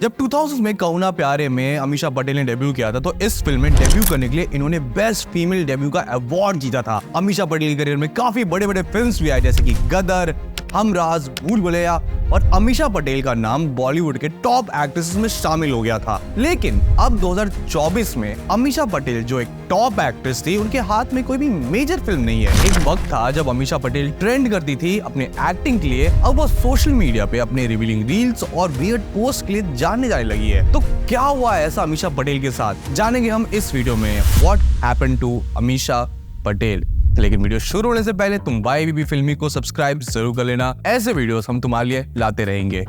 जब 2000 में कहो ना प्यारे में अमीषा पटेल ने डेब्यू किया था तो इस फिल्म में डेब्यू करने के लिए इन्होंने बेस्ट फीमेल डेब्यू का अवार्ड जीता था। अमीषा पटेल के करियर में काफी बड़े बड़े फिल्म्स भी आए जैसे कि गदर, हमराज, भूल भुलैया, और अमीषा पटेल का नाम बॉलीवुड के टॉप एक्ट्रेसेस में शामिल हो गया था। लेकिन अब 2024 में अमीषा पटेल जो एक टॉप एक्ट्रेस थी, उनके हाथ में कोई भी मेजर फिल्म नहीं है। एक वक्त था जब अमीषा पटेल ट्रेंड करती थी अपने एक्टिंग के लिए, अब वो सोशल मीडिया पे अपने रिवीलिंग रील्स और वियर्ड पोस्ट के लिए जानने जाने लगी है। तो क्या हुआ ऐसा अमीषा पटेल के साथ, जानेंगे हम इस वीडियो में what happened to Ameesha Patel. लेकिन वीडियो शुरू होने से पहले तुम YBB फिल्मी को सब्सक्राइब जरूर कर लेना, ऐसे वीडियोस हम तुम्हारे लिए लाते रहेंगे।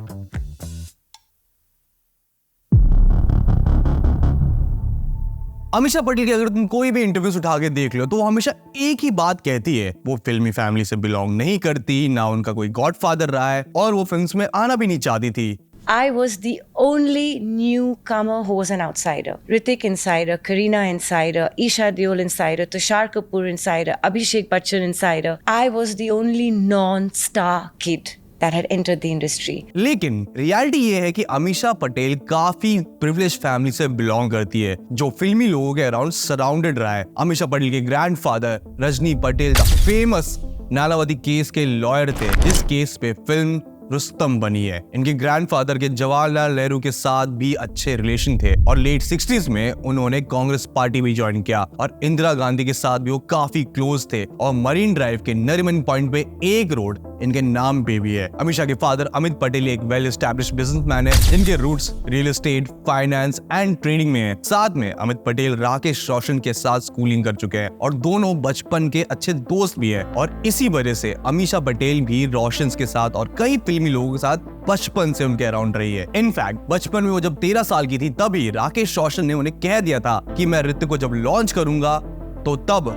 अमीषा पटेल की अगर तुम कोई भी इंटरव्यूज उठा के देख लो तो वो हमेशा एक ही बात कहती है, वो फिल्मी फैमिली से बिलोंग नहीं करती, ना उनका कोई गॉडफादर रहा है और वो फिल्म्स में आना भी नहीं चाहती थी। I was the only newcomer who was an outsider. Hrithik insider, Kareena insider, Isha Deol insider, Tushar Kapoor insider, Abhishek Bachchan insider. I was the only non-star kid that had entered the industry. लेकिन reality ये है कि अमीषा पटेल काफी privilege family से belong करती है जो फिल्मी लोगों के अराउंड सराउंडेड रहा है। अमीषा पटेल के grandfather Rajni Patel famous Nanavati case के लॉयर थे, जिस केस पे फिल्म रुस्तम बनी है। इनके ग्रैंडफादर के जवाहरलाल नेहरू के साथ भी अच्छे रिलेशन थे और लेट 60s में उन्होंने कांग्रेस पार्टी भी ज्वाइन किया और इंदिरा गांधी के साथ भी वो काफी क्लोज थे और मरीन ड्राइव के नरीमन पॉइंट पे एक रोड इनके नाम पे भी है। अमीषा के फादर अमित पटेल एक वेल एस्टैब्लिश्ड बिजनेसमैन है जिनके roots real estate, finance and trading में है। साथ में अमित पटेल राकेश रोशन के साथ स्कूलिंग कर चुके हैं और दोनों बचपन के अच्छे दोस्त भी है और इसी वजह से अमीषा पटेल भी रोशन के साथ और कई फिल्मी लोगों के साथ बचपन से उनके अराउंड रही है। इनफैक्ट बचपन में वो जब 13 साल की थी तभी राकेश रोशन ने उन्हें कह दिया था कि मैं ऋतिक को जब लॉन्च करूंगा तो तब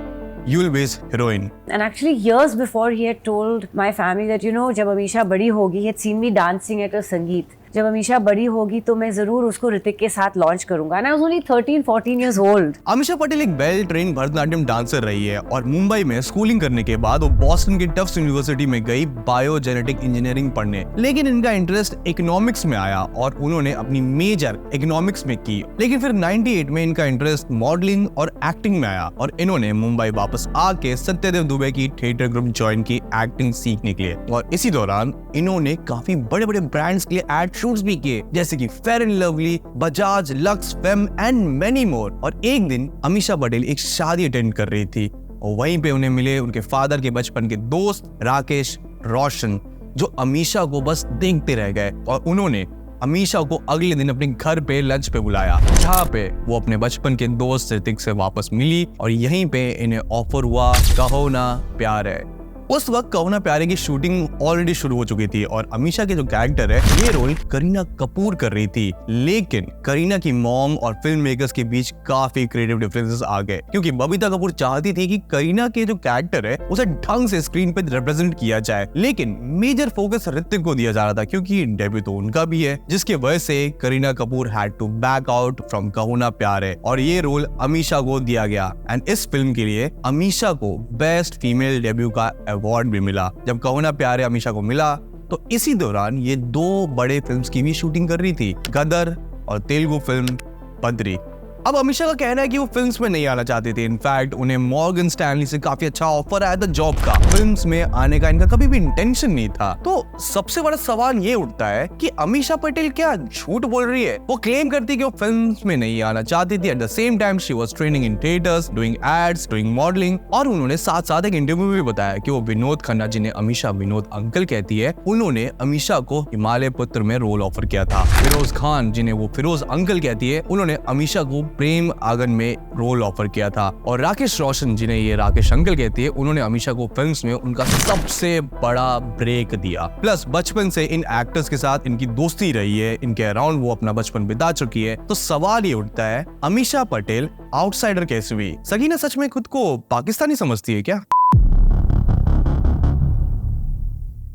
you'll be his heroine. And actually years before he had told my family that जब अमीषा बड़ी होगी, he had seen me dancing at a संगीत, जब अमीषा बड़ी होगी तो मैं जरूर उसको ऋतिक के साथ लॉन्च करूंगा। And I was only 13-14 years old. Amisha Patel एक वेल ट्रेन भरतनाट्यम डांसर रही है और मुंबई में स्कूलिंग करने के बाद वो बॉस्टन की टफ्ट्स यूनिवर्सिटी में गई बायोजेनेटिक इंजीनियरिंग पढ़ने। लेकिन इनका इंटरेस्ट इकोनॉमिक्स में आया और उन्होंने अपनी मेजर इकोनॉमिक्स में की। लेकिन फिर 98 में इनका इंटरेस्ट मॉडलिंग और एक्टिंग में आया और इन्होंने मुंबई वापस आके सत्यदेव दुबे की थिएटर ग्रुप ज्वाइन की एक्टिंग सीखने के लिए और इसी दौरान इन्होंने काफी बड़े बड़े ब्रांड्स के लिए एड शूट्स भी किए जैसे कि fair and lovely, Bajaj, lux, fame and many more. और एक दिन अमीषा पटेल एक शादी अटेंड कर रही थी और वहीं पे उन्हें मिले उनके फादर के बचपन के दोस्त राकेश रोशन, जो अमीषा को बस देखते रह गए और उन्होंने अमीषा को अगले दिन अपने घर पे लंच पे बुलाया, जहाँ पे वो अपने बचपन के दोस्त ऋतिक से वापस मिली और यहीं पे इन्हें ऑफर हुआ कहो ना प्यार है। उस वक्त कहो ना प्यारे की शूटिंग ऑलरेडी शुरू हो चुकी थी और अमीषा के जो कैरेक्टर है ये रोल करीना कपूर कर रही थी। लेकिन करीना की मॉम और फिल्म मेकर्स के बीच काफी क्रिएटिव डिफरेंसेस आ गए क्योंकि बबीता कपूर चाहती थी कि करीना के जो कैरेक्टर है उसे ढंग से स्क्रीन पे रिप्रेजेंट किया जाए, लेकिन मेजर फोकस ऋतिक को दिया जा रहा था क्योंकि डेब्यू तो उनका भी है, जिसके वजह से Kareena Kapoor had to back out from Kaho Naa प्यार है और ये रोल अमीषा को दिया गया। एंड इस फिल्म के लिए अमीषा को बेस्ट फीमेल डेब्यू का अवार्ड भी मिला। जब कहो ना प्यारे अमीषा को मिला तो इसी दौरान ये दो बड़े फिल्म्स की भी शूटिंग कर रही थी, गदर और तेलुगु फिल्म बद्री। अब अमीषा का कहना है कि वो फिल्म्स में नहीं आना चाहती थी। इनफैक्ट उन्हें मॉर्गन स्टैनली से काफी अच्छा ऑफर आया था जॉब का, फिल्म्स में आने का इनका कभी भी इंटेंशन नहीं था। तो सबसे बड़ा सवाल ये उठता है कि अमीषा पटेल क्या झूठ बोल रही है? वो क्लेम करती है कि वो फिल्म्स में नहीं आना चाहती थी, at the same time she was training in theatres, doing ads, doing modelling. और उन्होंने साथ साथ एक इंटरव्यू में भी बताया कि वो विनोद खन्ना, जिन्हें अमीषा विनोद अंकल कहती है, उन्होंने अमीषा को हिमालय पुत्र में रोल ऑफर किया था। फिरोज खान, जिन्हें वो फिरोज अंकल कहती है, उन्होंने अमीषा को प्रेम आगन में रोल ऑफर किया था। और राकेश रोशन, जिन्हें ये राकेश अंकल कहती है, उन्होंने अमीषा को फिल्म्स में उनका सबसे बड़ा ब्रेक दिया। प्लस बचपन से इन एक्टर्स के साथ इनकी दोस्ती रही है, इनके अराउंड वो अपना बचपन बिता चुकी है। तो सवाल ये उठता है, अमीषा पटेल आउटसाइडर कैसे हुई? सगीना सच में खुद को पाकिस्तानी समझती है क्या?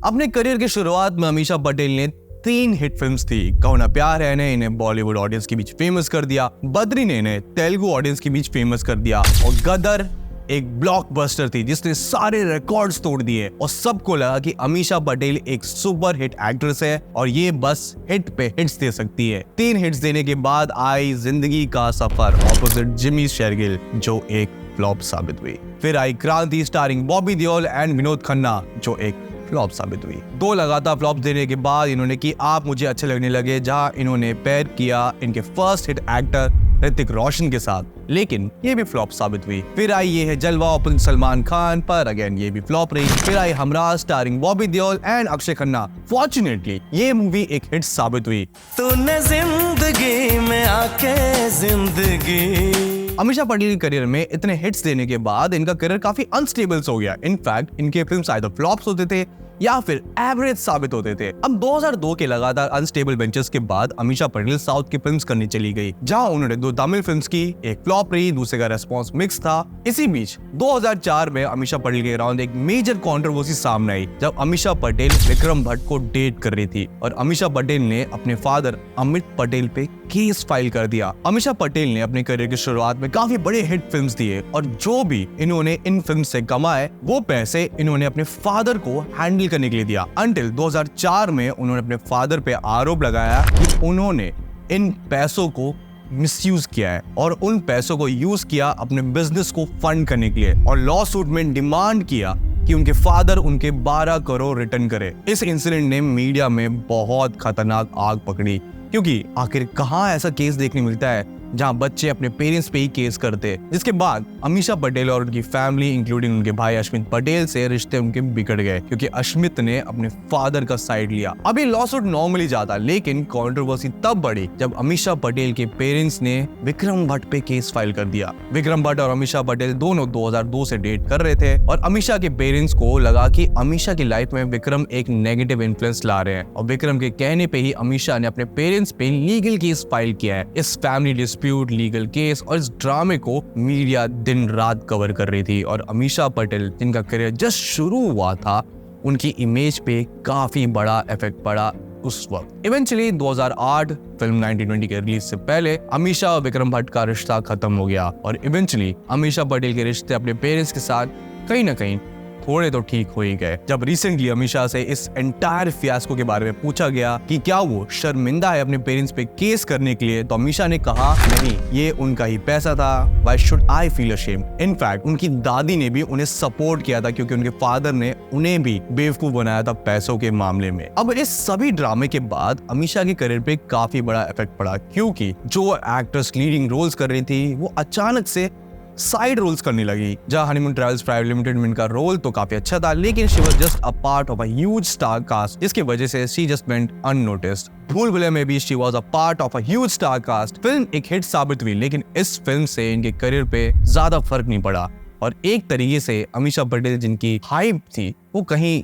अपने करियर की शुरुआत में अमीषा पटेल ने 3 हिट फिल्म्स थी। कहो ना प्यार है ने इन्हें बॉलीवुड ऑडियंस के बीच फेमस कर दिया, बद्री ने इन्हें तेलुगु ऑडियंस के बीच फेमस कर दिया और गदर एक ब्लॉकबस्टर थी जिसने सारे रिकॉर्ड्स तोड़ दिए और सबको लगा कि अमीषा पटेल एक सुपर हिट एक्ट्रेस है और ये बस हिट पे हिट्स दे सकती है। 3 हिट्स देने के बाद आई जिंदगी का सफर ऑपोजिट जिमी शेरगिल जो एक फ्लॉप साबित हुई। फिर आई क्रांति स्टारिंग बॉबी देओल एंड विनोद खन्ना जो एक फ्लॉप साबित हुई। 2 लगातार फ्लॉप देने के बाद इन्होंने की आप मुझे अच्छे लगने लगे जहां इन्होंने पेयर किया इनके first hit actor Hrithik Roshan के साथ, लेकिन ये भी फ्लॉप साबित हुई। फिर आई ये है जलवा ओपन सलमान खान पर, अगेन ये भी फ्लॉप रही। फिर आई Humraaz starring Bobby Deol and Akshaye Khanna. Fortunately ये मूवी एक हिट साबित हुई। तूने जिंदगी में आके जिंदगी। अमीषा पटेल के करियर में इतने हिट्स देने के बाद इनका करियर काफी अनस्टेबल हो गया। इनफैक्ट इनके फिल्म्स आइदर फ्लॉप्स होते थे या फिर एवरेज साबित होते थे। अब 2002 के लगातार अनस्टेबल वेंचर्स के बाद अमीषा पटेल साउथ की फिल्म्स करनी चली गई, जहां उन्होंने 2 तमिल फिल्म्स की, एक फ्लॉप रही, दूसरे का रेस्पॉन्स मिक्स था। इसी बीच 2004 में अमीषा पटेल के अराउंड एक मेजर कंट्रोवर्सी सामने आई जब अमीषा पटेल विक्रम भट्ट को डेट कर रही थी और अमीषा पटेल ने अपने फादर अमित पटेल पे केस फाइल कर दिया। अमीषा पटेल ने अपने करियर की शुरुआत में काफी बड़े हिट फिल्म्स दिए और जो भी इन्होंने इन फिल्म से कमाए वो पैसे इन्होंने अपने फादर को हैंडल करने के लिए दिया। अंटिल 2004 में उन्होंने अपने फादर पे आरोप लगाया कि उन्होंने इन पैसों को मिसयूज किया है और उन पैसों को यूज किया अपने बिजनेस को फंड करने के लिए और लॉ सूट में डिमांड किया कि उनके फादर उनके 12 करोड़ रिटर्न करे। इस इंसिडेंट ने मीडिया में बहुत खतरनाक आग पकड़ी क्योंकि आखिर कहाँ ऐसा केस देखने मिलता है जहां बच्चे अपने पेरेंट्स पे ही केस करते। जिसके बाद अमीषा पटेल और उनकी फैमिली इंक्लूडिंग उनके भाई अश्मित पटेल से रिश्ते उनके बिगड़ गए क्योंकि अश्मित ने अपने फादर का साइड लिया। अभी लॉ सूट नॉर्मली जाता, लेकिन कंट्रोवर्सी तब बढ़ी जब अमीषा पटेल के पेरेंट्स ने विक्रम भट्ट पे केस फाइल कर दिया। विक्रम भट्ट और अमीषा पटेल दोनों 2002 से डेट कर रहे थे और अमीषा के पेरेंट्स को लगा कि अमीषा की लाइफ में विक्रम एक नेगेटिव इन्फ्लुएंस ला रहे हैं और विक्रम के कहने पे ही अमीषा ने अपने पेरेंट्स पे लीगल केस फाइल किया है। इस फैमिली डिस्प्यूट, लीगल केस और इस ड्रामे को मीडिया दिन रात कवर कर रही थी और अमीषा पटेल जिनका करियर जस्ट शुरू हुआ था उनकी इमेज पे काफी बड़ा इफेक्ट पड़ा उस वक्त। इवेंचुअली 2008 फिल्म 1920 के रिलीज से पहले अमीषा और विक्रम भट्ट का रिश्ता खत्म हो गया और इवेंचुअली अमीषा पटेल के रिश्ते अपने पेरेंट्स के साथ कहीं ना कहीं थोड़े तो ठीक हो ही गए। जब रिसेंटली अमीषा से इस एंटायर फियास्को के बारे में पूछा गया कि क्या वो शर्मिंदा है अपने पेरेंट्स पे केस करने के लिए, तो अमीषा ने कहा नहीं, ये उनका ही पैसा था, why should I feel ashamed. In fact उनकी दादी ने भी उन्हें सपोर्ट किया था क्योंकि उनके फादर ने उन्हें भी बेवकूफ बनाया था पैसों के मामले में। अब इस सभी ड्रामे के बाद अमीषा के करियर पे काफी बड़ा इफेक्ट पड़ा क्योंकि जो एक्ट्रेस लीडिंग रोल्स कर रही थी वो अचानक से साइड रोल्स करने लगी। जहां हनीमून ट्रैवल्स प्राइवेट लिमिटेड में इनका रोल तो काफी अच्छा था, लेकिन she was just a part of a huge star cast, जिसकी वजह से शी जस्ट वेंट अननोटिस्ड। भूल भुलैया में भी she was a part of a huge star cast. Film एक हिट साबित हुई, लेकिन इस फिल्म से इनके करियर पे ज्यादा फर्क नहीं पड़ा और एक तरीके से अमीषा पटेल जिनकी हाइप थी वो कहीं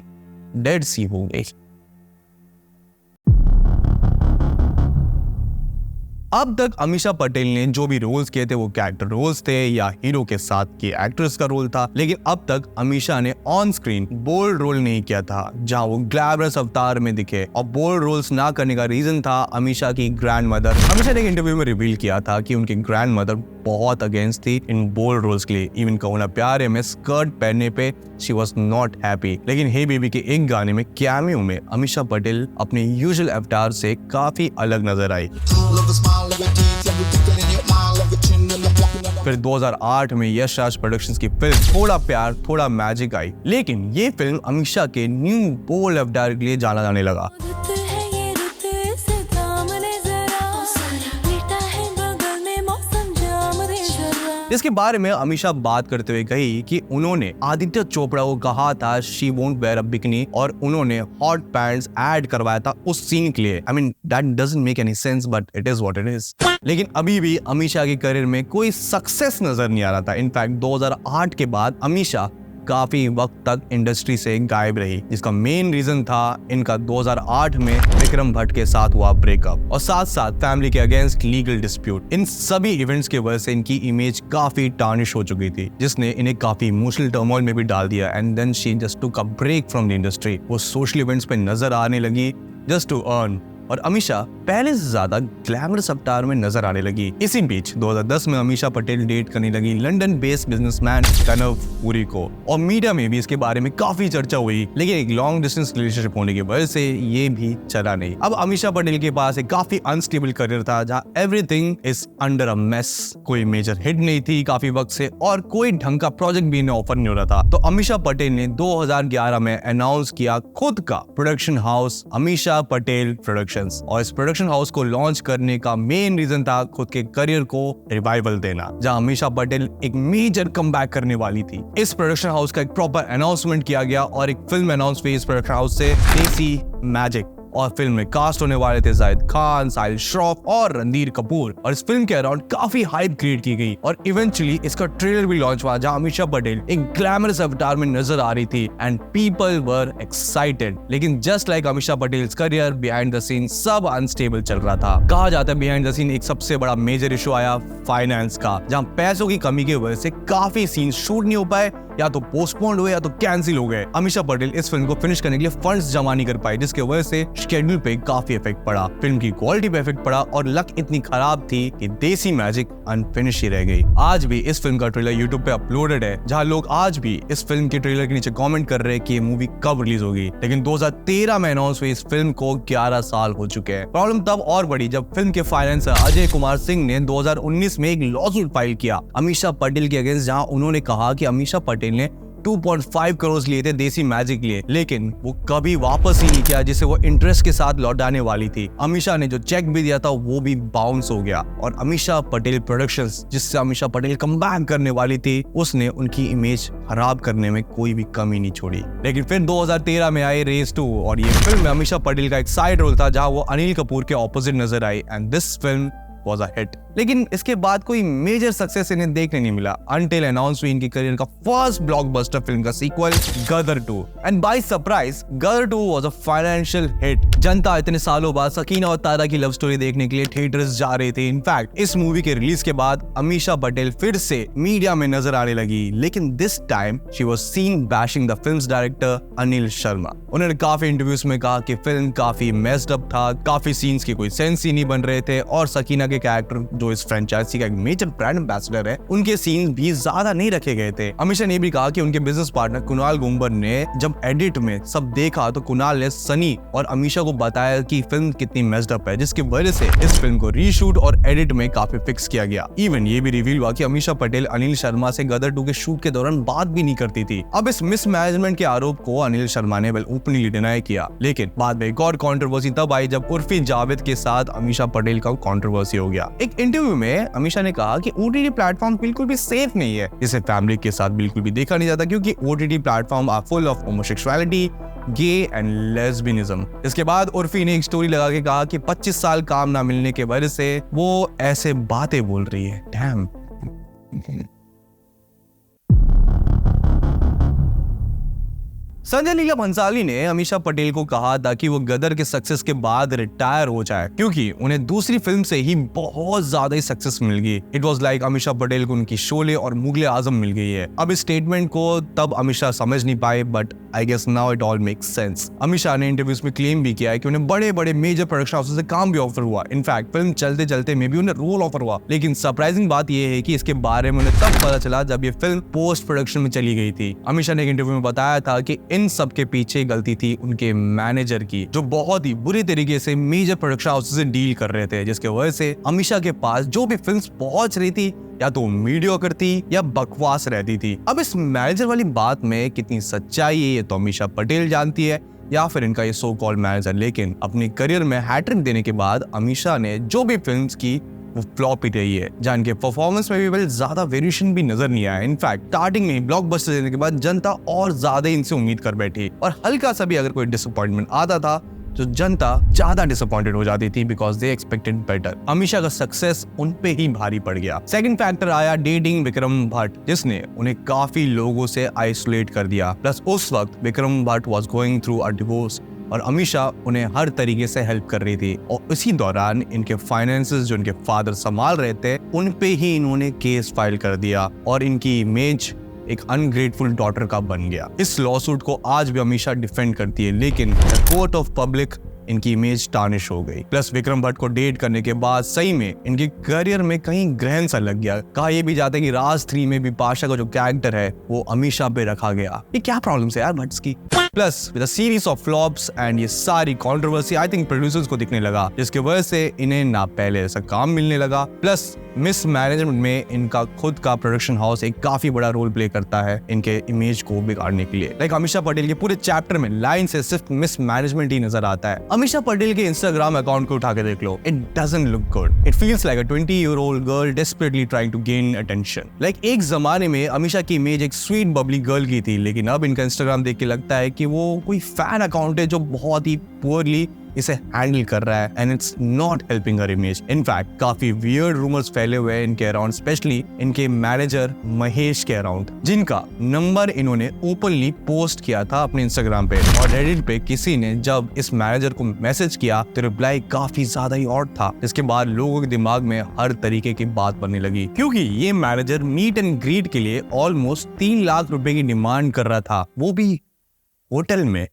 डेड सी हो गई। अब तक अमीषा पटेल ने जो भी रोल्स किए थे वो कैरेक्टर रोल्स थे या हीरो के साथ की एक्ट्रेस का रोल था, लेकिन अब तक अमीषा ने ऑन स्क्रीन बोल्ड रोल नहीं किया था जहां वो ग्लैमरस अवतार में दिखे। और बोल्ड रोल्स ना करने का रीजन था अमीषा की ग्रैंड मदर। अमीषा ने एक इंटरव्यू में रिवील किया था कि उनकी ग्रैंड मदर बहुत अगेंस्ट थी इन बोल्ड रोल्स के लिए। इवन कहो ना प्यारे में स्कर्ट पहनने पे शी वॉज नॉट हैप्पी। लेकिन हे बेबी के एक गाने में कैमियो में अमीषा पटेल अपने यूजुअल अवतार से काफी अलग नजर आई। फिर 2008 में यश राज प्रोडक्शंस की फिल्म थोड़ा प्यार थोड़ा मैजिक आई, लेकिन ये फिल्म अमीषा के न्यू बोल्ड अवतार के लिए जाना जाने लगा। इसके बारे में अमीषा बात करते हुए कही कि उन्होंने आदित्य चोपड़ा को कहा था she won't wear a bikini और उन्होंने हॉट पैंट्स ऐड करवाया था उस सीन के लिए। I mean that doesn't make any sense but it is what it is. लेकिन अभी भी अमीषा के करियर में कोई सक्सेस नजर नहीं आ रहा था। इनफैक्ट 2008 के बाद अमीषा काफी वक्त तक इंडस्ट्री से गायब रही, जिसका मेन रीजन था इनका 2008 में विक्रम भट्ट के साथ हुआ ब्रेकअप और साथ साथ फैमिली के अगेंस्ट लीगल डिस्प्यूट। इन सभी इवेंट्स की वजह से इनकी इमेज काफी टार्निश हो चुकी थी, जिसने इन्हें काफी इमोशनल टर्मोइल में भी डाल दिया। And then she just took a break from the industry. वो सोशल इवेंट्स पे नजर आने लगी जस्ट टू अर्न और अमीषा पहले से ज्यादा ग्लैमरस अवतार में नजर आने लगी। इसी बीच 2010 में अमीषा पटेल डेट करने लगी लंदन बेस्ड बिजनेसमैन कनव पुरी को और मीडिया में भी इसके बारे में काफी चर्चा हुई, लेकिन एक लॉन्ग डिस्टेंस रिलेशनशिप होने की वजह से ये भी चला नहीं। अब अमीषा पटेल के पास एक काफी अनस्टेबल करियर था जहाँ everything is under a mess. कोई मेजर हिट नहीं थी काफी वक्त से और कोई ढंग का प्रोजेक्ट भी इन्हें ऑफर नहीं हो रहा था। तो अमीषा पटेल ने 2011 में अनाउंस किया खुद का production house Amisha Patel productions और इस प्रोडक्शन हाउस को लॉन्च करने का मेन रीजन था खुद के करियर को रिवाइवल देना, जहां अमीषा पटेल एक मेजर कमबैक करने वाली थी। इस प्रोडक्शन हाउस का एक प्रॉपर अनाउंसमेंट किया गया और एक फिल्म अनाउंस हुई इस प्रोडक्शन हाउस से, देसी मैजिक। और फिल्म में कास्ट होने वाले थे जाहिद खान, साहिल श्रॉफ और रणधीर कपूर और इस फिल्म के अराउंड काफी हाइप क्रिएट की गई और इवेंचुअली इसका ट्रेलर भी लॉन्च हुआ जहां अमीषा पटेल एक ग्लैमरस अवतार में नजर आ रही थी एंड पीपल वर एक्साइटेड। लेकिन just like Ameesha Patel's career, behind the scene सब अनस्टेबल चल रहा था। कहा जाता है बिहाइंड द सीन एक सबसे बड़ा मेजर इशू आया फाइनेंस का, जहां पैसों की कमी की वजह से काफी सीन शूट नहीं हो पाए, या तो पोस्टपोन्ड हुए या तो कैंसिल हो गए। अमीषा पटेल इस फिल्म को फिनिश करने के लिए फंड्स जमा नहीं कर पाई, जिसकी वजह से शेड्यूल पे काफी इफेक्ट पड़ा, फिल्म की क्वालिटी पे इफेक्ट पड़ा और लक इतनी खराब थी कि देसी मैजिक अनफिनिश ही रह गई। आज भी इस फिल्म का ट्रेलर यूट्यूब पे अपलोडेड है, जहां लोग आज भी इस फिल्म के ट्रेलर के नीचे कमेंट कर रहे हैं कि ये मूवी कब रिलीज होगी। लेकिन 2013 में अनाउंस हुई इस फिल्म को 11 साल हो चुके हैं। प्रॉब्लम तब और बढ़ी जब फिल्म के फाइनेंसर अजय कुमार सिंह ने 2019 में एक लॉसूट फाइल किया अमीषा पटेल के अगेंस्ट, जहां उन्होंने कहा कि अमीषा पटेल ने 2.5 करोड़ लिए थे देसी मैजिक लिए, लेकिन वो कभी वापस ही नहीं किया जिसे वो इंटरेस्ट के साथ लौटाने वाली थी। अमीषा ने जो चेक भी दिया था वो भी बाउंस हो गया और अमीषा पटेल प्रोडक्शंस, जिससे अमीषा पटेल कमबैक करने वाली थी, उसने उनकी इमेज खराब करने में कोई भी कमी नहीं छोड़ी। लेकिन फिर 2013 में आई रेस 2 और ये फिल्म में अमीषा पटेल का एक साइड रोल था जहां वो अनिल कपूर के ऑपोजिट नजर आई and this film was a hit। लेकिन इसके बाद कोई मेजर सक्सेस इन्हें देखने नहीं मिला until अनाउंस हुई इनकी करियर का फर्स्ट ब्लॉकबस्टर फिल्म का sequel Gadar 2 and by surprise Gadar 2 was a financial hit. जनता इतने सालों बाद सकीना और तारा की लव स्टोरी देखने के लिए थिएटर्स जा रहे थे। इनफैक्ट इस मूवी के रिलीज के बाद अमीषा पटेल फिर से मीडिया में नजर आने लगी, लेकिन this time she was scene bashing the films director Anil Sharma. उन्होंने काफी इंटरव्यूज में कहा कि फिल्म काफी मेस्ड अप था, काफी सीन्स के कोई सेंस ही नहीं बन रहे थे और सकीना के कैरेक्टर जो इस फ्रेंचाइजी का एक मेजर ब्रांड एम्बेसडर है, उनके सीन भी ज्यादा नहीं रखे गए थे। अमीषा ने भी कहा कि उनके बिजनेस पार्टनर कुणाल गुंबर ने जब एडिट में सब देखा तो कुणाल ने सनी और अमीषा को बताया कि फिल्म कितनी मेस्ड अप है, जिसकी वजह से इस फिल्म को रीशूट और एडिट में काफी फिक्स किया गया। इवन ये भी रिवील हुआ कि अमीषा पटेल अनिल शर्मा से गदर 2 के शूट के दौरान बात भी नहीं करती थी। अब इस मिसमैनेजमेंट के आरोप को अनिल शर्मा ने ओपनली डिनाई किया, लेकिन बाद में एक और कंट्रोवर्सी तब आई जब उर्फी जावेद के साथ अमीषा पटेल का कंट्रोवर्सी हो गया। एक इंटरव्यू में अमीषा ने कहा कि ओटीटी प्लेटफॉर्म बिल्कुल भी सेफ नहीं है, इसे फैमिली के साथ बिल्कुल भी देखा नहीं जाता क्योंकि OTT platform are full of homosexuality, gay and lesbianism. इसके बाद उर्फी ने एक स्टोरी लगा के कहा कि 25 साल काम ना मिलने के वजह से वो ऐसे बातें बोल रही है। डैम। संजय लीला भंसाली ने अमीषा पटेल को कहा था कि वो गदर के सक्सेस के बाद रिटायर हो जाए क्योंकि उन्हें दूसरी फिल्म से ही बहुत ज्यादा ही सक्सेस मिल गई। It was like Amisha Patel को उनकी शोले और मुगले आजम मिल गई है। अब इस स्टेटमेंट को तब अमीषा समझ नहीं पाए, but I guess now it all makes sense. Ameesha ने इंटरव्यूज में क्लेम भी किया है कि उन्हें बड़े बड़े मेजर प्रोडक्शन हाउसेस से काम भी ऑफर हुआ। इनफैक्ट फिल्म चलते चलते में भी उन्हें रोल ऑफर हुआ, लेकिन सरप्राइजिंग बात यह है कि इसके बारे में उन्हें तब पता चला जब ये फिल्म पोस्ट प्रोडक्शन में चली गई थी। अमीषा ने एक इंटरव्यू में बताया था कि इन सब के पीछे गलती थी उनके मैनेजर की, जो बहुत ही बुरी तरीके से मेजर प्रोडक्शन हाउसेस से डील कर रहे थे, जिसके वजह से अमीषा के पास जो भी फिल्म्स पहुंच रही थी या तो मीडियोकर थी या बकवास रहती थी। अब इस मैनेजर वाली बात में कितनी सच्चाई है ये तो अमीषा पटेल जानती है या फिर इनका ये सो कॉल्ड मैनेजर। लेकिन अपने करियर में हैट्रिक देने के बाद अमीषा ने जो भी फिल्म्स की वो फ्लॉप ही रही है, जहां इनके परफॉर्मेंस में भी ज्यादा वेरिएशन भी नजर नहीं आया। इनफैक्ट स्टार्टिंग में ब्लॉकबस्टर देने के बाद जनता और ज्यादा इनसे उम्मीद कर बैठी और हल्का सा भी अगर कोई डिसअपॉइंटमेंट आता था तो जनता ज्यादा डिसअपॉइंटेड हो जाती थी because they expected better. Amisha का सक्सेस उन पे ही भारी पड़ गया। सेकंड फैक्टर आया डेटिंग विक्रम भट्ट, जिसने उन्हें काफी लोगों से आइसोलेट कर दिया। प्लस उस वक्त Vikram Bhatt was going through a divorce और अमीषा उन्हें हर तरीके से हेल्प कर रही थी और इसी दौरान इनके फाइनेंसेस जो इनके फादर संभाल रहे थे उन पे ही इन्होंने केस फाइल कर दिया और इनकी इमेज एक अनग्रेटफुल डॉटर का बन गया। इस लॉसूट को आज भी अमीषा डिफेंड करती है, लेकिन द कोर्ट ऑफ पब्लिक इनकी इमेज टार्निश हो गई। प्लस विक्रम भट्ट को डेट करने के बाद सही में इनके करियर में कहीं ग्रहण सा लग गया। कहा यह भी जाता है कि राज 3 में भी पाशा का जो कैरेक्टर है वो अमीषा पे रखा गया। ये क्या प्रॉब्लम है यार भट्ट की। Plus with a series of flops and ये सारी कंट्रोवर्सी आई थिंक प्रोड्यूसर्स को दिखने लगा, जिसकी वजह से इन्हें ना पहले ऐसा काम मिलने लगा। प्लस मिस मैनेजमेंट में इनका खुद का प्रोडक्शन हाउस एक काफी बड़ा रोल प्ले करता है इनके इमेज को बिगाड़ने के लिए। लाइक अमीषा पटेल के पूरे चैप्टर में लाइन से सिर्फ मिस मैनेजमेंट ही नजर आता है। अमीषा पटेल के इंस्टाग्राम अकाउंट को उठा के देख लो, it doesn't look good. It feels like a 20-year-old girl desperately trying to gain attention। Like एक जमाने में अमीषा की इमेज एक स्वीट बबली गर्ल की थी, लेकिन अब इनका इंस्टाग्राम देख के लगता है कि वो कोई फैन अकाउंट है जो बहुत ही पुअरली इसे हैंडल कर रहा है and it's not helping her image. In fact काफी वियर्ड रूमर्स फैले हुए हैं इनके अराउंड, स्पेशली इनके मैनेजर महेश के अराउंड, जिनका नंबर इन्होंने ओपनली पोस्ट किया था अपने इंस्टाग्राम पे। और रेडिट पे किसी ने जब इस मैनेजर को मैसेज किया तो रिप्लाई काफी ज्यादा ही ऑड था, जिसके बाद लोगों के दिमाग में हर तरीके की बात बनने लगी, क्योंकि ये मैनेजर मीट एंड ग्रीट के लिए ऑलमोस्ट 3 लाख रुपए की डिमांड कर रहा था, वो भी होटल में।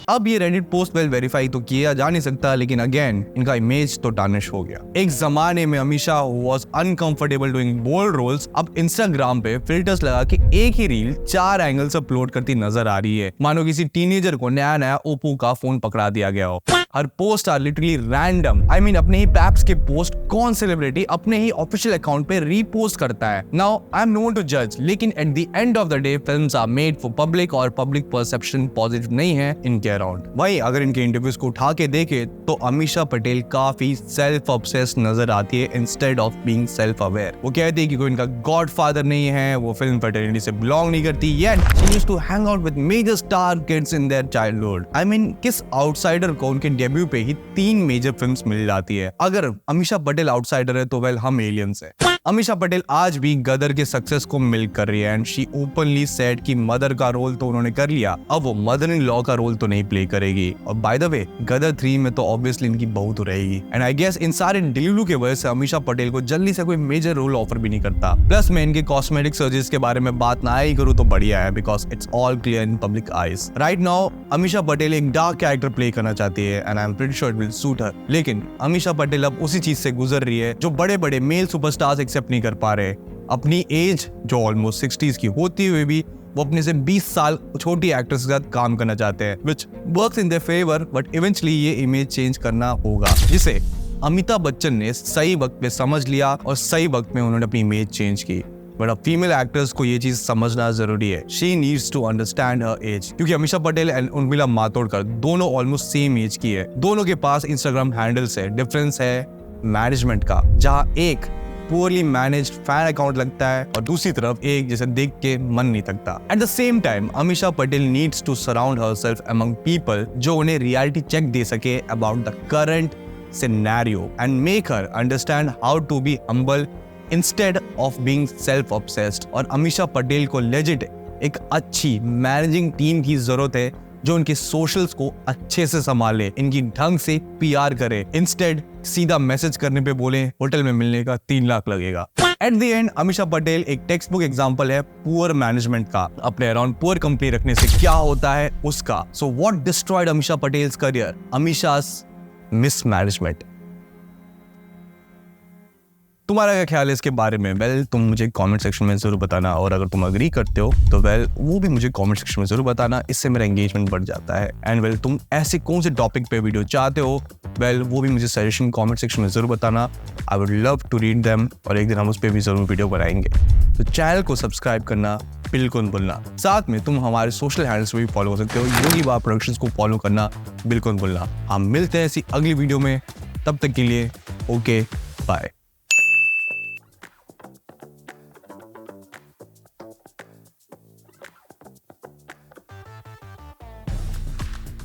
अब ये रेडिट पोस्ट वेल वेरीफाई तो किया जा नहीं सकता, लेकिन अगेन इनका इमेज तो टार्निश हो गया। एक जमाने में Ameesha was uncomfortable doing bold roles, अब इंस्टाग्राम पे फिल्टर्स लगा के एक ही रील 4 एंगल से अपलोड करती नजर आ रही है, मानो किसी टीनेजर को नया नया ओप्पो का फोन पकड़ा दिया गया हो। हर post are literally random. I mean अपने ही पैप्स के पोस्ट कौन सेलिब्रिटी अपने ही ऑफिशियल अकाउंट पे रीपोस्ट करता है? Now I am no one to जज, लेकिन at the end of the day films are made for public और पब्लिक परसेप्शन पॉजिटिव नहीं है इनके अराउंड। वही अगर इनके इंटरव्यूज को उठा के देखे तो अमीषा पटेल काफी सेल्फ ऑब्सेस्ड नजर आती है instead of being self aware. वो कहती है कि कोई इनका गॉडफादर नहीं है, वो फिल्म फ्रेटर्निटी से बिलोंग नहीं करती, yet she used to hang out with major star kids in their childhood. I mean किस आउटसाइडर को उनके डेब्यू पे ही 3 मेजर फिल्म्स मिल जाती है? अगर अमीषा पटेल आउटसाइडर है तो वेल हम एलियंस है। अमीषा पटेल आज भी गदर के सक्सेस को मिल्क कर रही है एंड शी ओपनली सेड कि मदर का रोल तो उन्होंने कर लिया, अब वो मदर इन लॉ का रोल तो नहीं प्ले करेगी। और बाय द वे गदर 3 में तो ऑब्वियसली इनकी बहू तो रहेगी। एंड आई गेस इन सारे डिलीलू के वजह से अमीषा पटेल को जल्दी से कोई मेजर रोल ऑफर भी नहीं करता। प्लस मैं इनके कॉस्मेटिक सर्जरीज के बारे में बात ना ही करूँ तो बढ़िया है, because it's all clear in public eyes. Right now Ameesha Patel एक डार्क कैरेक्टर प्ले करना चाहती है and I am pretty sure it will suit her, लेकिन अमीषा पटेल अब उसी चीज से गुजर रही है जो बड़े बड़े मेल सुपरस्टार्स एक्सेप्ट नहीं कर पा रहे। अपनी एज जो ऑलमोस्ट 60s की होती हुई भी वो अपने से 20 साल छोटी एक्ट्रेस के साथ काम करना चाहते हैं, which works in their favor, but eventually ये इमेज चेंज करना होगा, जिसे अमिताभ बच्चन ने सही वक्त पे समझ लिया और सही वक्त में उन्होंने अपनी इमेज चेंज की। बट अब फीमेल एक्टर्स को ये चीज समझना जरूरी है। She needs to understand her age, क्योंकि अमीषा पटेल एंड उर्मिला मातोंडकर दोनों ऑलमोस्ट सेम एज की है। दोनों के पास इंस्टाग्राम हैंडल्स है। डिफरेंस है मैनेजमेंट का, जहाँ एक poorly managed फैन अकाउंट लगता है और दूसरी तरफ एक जैसे देख के मन नहीं थकता। At the same time, Amisha Patel needs to surround herself among people जो उन्हें रियलिटी चेक दे सके about the current scenario and make her understand how to be humble instead of being self-obsessed। और अमीषा पटेल को legit एक अच्छी मैनेजिंग टीम की जरूरत है जो इनके सोशल्स को अच्छे से संभाले, इनकी ढंग से पीआर करे, इंस्टेड सीधा मैसेज करने पे बोले होटल में मिलने का 3 लाख लगेगा। Eight the and Amisha Patel एक टेक्स्ट बुक एग्जाम्पल है पुअर मैनेजमेंट का। अपने अराउंड पुअर कंपनी रखने से क्या होता है उसका। So what destroyed Ameesha Patel's career? Ameesha's mismanagement. तुम्हारा क्या ख्याल है इसके बारे में? वेल तुम मुझे कमेंट सेक्शन में जरूर बताना, और अगर तुम अग्री करते हो तो वेल वो भी मुझे कमेंट सेक्शन में जरूर बताना, इससे मेरा एंगेजमेंट बढ़ जाता है। एंड वेल तुम ऐसे कौन से टॉपिक पे वीडियो चाहते हो, वेल वो भी मुझे सजेशन कमेंट सेक्शन में जरूर बताना। I would love to read them और एक दिन हम उस पर भी जरूर वीडियो बनाएंगे। तो चैनल को सब्सक्राइब करना बिल्कुल भूलना। साथ में तुम हमारे सोशल हैंडल्स पे भी फॉलो कर सकते हो, योगी बाबा प्रोडक्शंस को फॉलो करना बिल्कुल भूलना। हम मिलते हैं ऐसी अगली वीडियो में, तब तक के लिए ओके बाय।